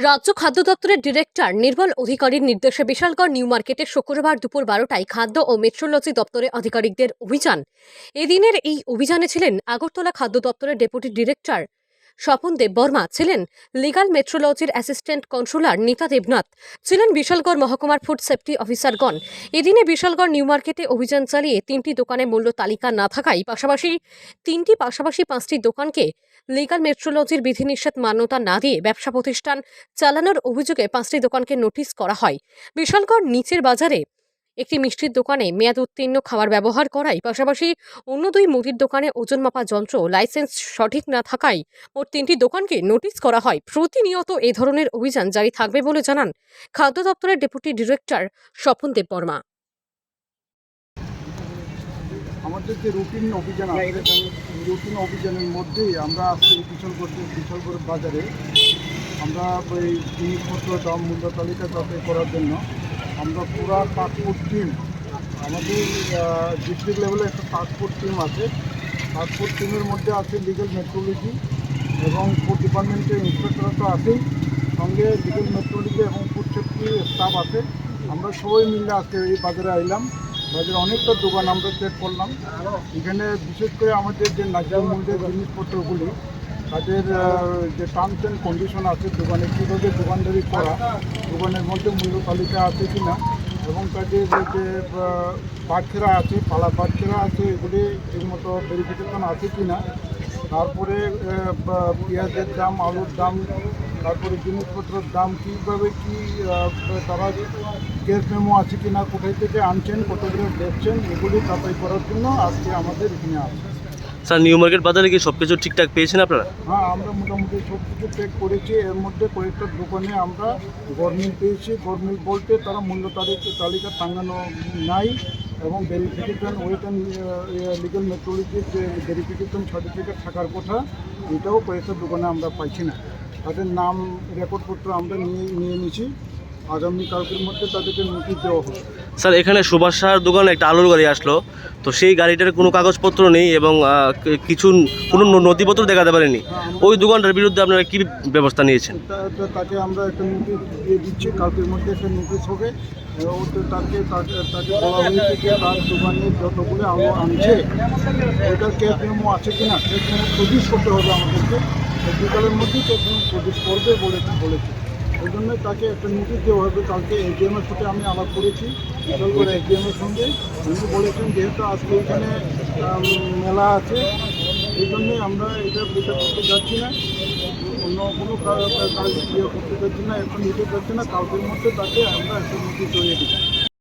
রাজ্য খাদ্য দপ্তরের ডিরেক্টর নির্মল অধিকারীর নির্দেশে বিশালগড় নিউ মার্কেটে শুক্রবার দুপুর 12টায় খাদ্য ও মেট্রোলজি দপ্তরের আধিকারিকদের অভিযান। এদিনের এই অভিযানে ছিলেন আগরতলা খাদ্য দপ্তরের ডেপুটি ডিরেক্টর স্বপন দেববর্মা, ছিলেন লিগাল মেট্রোলজির অ্যাসিস্ট্যান্ট কন্ট্রোলার নীতা দেবনাথ, ছিলেন বিশালগড় মহকুমার ফুড সেফটি অফিসারগণ। এদিনে বিশালগড় নিউ মার্কেটে অভিযান চালিয়ে 3টি দোকানে মূল্য তালিকা না থাকায় পাশাপাশি 5টি দোকানকে লিগাল মেট্রোলজির বিধিনিষেধ মান্যতা না দিয়ে ব্যবসা প্রতিষ্ঠান চালানোর অভিযোগে 5টি দোকানকে নোটিশ করা হয়। বিশালগড় নিচের বাজারে একটি মিষ্টির দোকানে মেয়াদ উত্তীর্ণ খাবার ব্যবহার করায়, পাশাপাশি অন্য 2 মুদির দোকানে ওজন মাপা যন্ত্র লাইসেন্স সঠিক না থাকায় মোট 3টি দোকানকে নোটিশ করা হয়। প্রতিনিয়ত এ ধরনের অভিযান জারি থাকবে বলে জানান খাদ্য দপ্তরের ডেপুটি ডিরেক্টর স্বপন দেববর্মা। আমাদের যে রুটিন অভিযান আছে, রুটিন অভিযানের মধ্যেই আমরা আজকে বিশালগড় বাজারে আমরা ওই জিনিসপত্র দাম মূল্য তালিকা যাচাই করার জন্য আমরা পুরা পাসপোর্ট টিম, আমাদের ডিস্ট্রিক্ট লেভেলে একটা পাসপোর্ট টিম আছে। পাসপোর্ট টিমের মধ্যে আছে লিগাল মেট্রোলজি এবং ফুড ডিপার্টমেন্টের ইন্সপেক্টর তো আছেই, সঙ্গে লিগাল মেট্রোলজি এবং ফুড সেফটি স্টাফ আছে। আমরা সবাই মিলে আজকে এই বাজারে আইলাম। বাজারে অনেকটা দোকান আমরা চেক করলাম। এখানে বিশেষ করে আমাদের যে ন্যায্য মূল্যের জিনিসপত্রগুলি, তাদের যে টার্মস অ্যান্ড কন্ডিশন আছে, দোকানে কীভাবে দোকানদারি করা, দোকানের মধ্যে মূল্য তালিকা আছে কি না, এবং তাদের যে বাটখেরা আছে, পালা বাটখেরা আছে, এগুলি ঠিকমতো ভেরিফিকেশন আছে কি না। তারপরে পেঁয়াজের দাম, আলুর দাম, তারপরে জিনিসপত্রের দাম কীভাবে কী তারা গ্যাস মেমো আছে কি না, কোথায় থেকে আনছেন, কতগুলো দেখছেন, এগুলি যাচাই করার জন্য আজকে আমাদের এখানে আছে। স্যার, নিউ মার্কেট বাজারে কি সব কিছু ঠিকঠাক পেয়েছেন আপনারা? হ্যাঁ, আমরা মোটামুটি সব কিছু চেক করেছি। এর মধ্যে কয়েকটা দোকানে আমরা গভর্নমেন্ট পেয়েছি। গভর্নমেন্ট বলতে তারা মূল্য তালিকা টাঙানো নাই, এবং ভেরিফিকেশন ওয়েট অ্যান্ড লিগাল মেট্রোলজির যে ভেরিফিকেশন সার্টিফিকেট থাকার কথা, এটাও কয়েকটা দোকানে আমরা পাইছি না। তাদের নাম রেকর্ডপত্র আমরা নিয়ে নিয়েছি। আগামীকালকের মধ্যে তাদেরকে নোটিশ দেওয়া হবে। স্যার, এখানে সুভাষ সাহার দোকানে একটা আলুর গাড়ি আসলো, তো সেই গাড়িটার কোনো কাগজপত্র নেই এবং কোনো নথিপত্র দেখাতে পারেনি। ওই দোকানটার বিরুদ্ধে আপনারা কী ব্যবস্থা নিয়েছেন? তাকে আমরা একটা নোটিশ দিয়ে দিচ্ছি। কালকের মধ্যে একটা নোটিশ হবে। তাকে বলা হয়েছে যে তার দোকানে যতগুলো আলু আনছে ওইটার ক্যাশ মেমো আছে কিনা, ক্যাশ মেমো প্রডিউস করতে হবে আমাদেরকে। বিকালের মধ্যেই ক্যাশ মেমো প্রডিউস করবে বলেছে। ওই জন্য তাকে একটা নোটিশ দেওয়া হবে। কালকে এসডিএমের সাথে আমি আলাপ করেছি, বিশালগড় এসডিএমের সঙ্গে। উনি বলেছেন যেহেতু আজকে এখানে মেলা আছে, এই জন্যে আমরা এটা করতে যাচ্ছি না, অন্য কোনো কাজ করতে যাচ্ছি না, এখন নিতে যাচ্ছি না। কালকের মধ্যে তাকে আমরা একটা নোটিশ দিয়ে দিচ্ছি।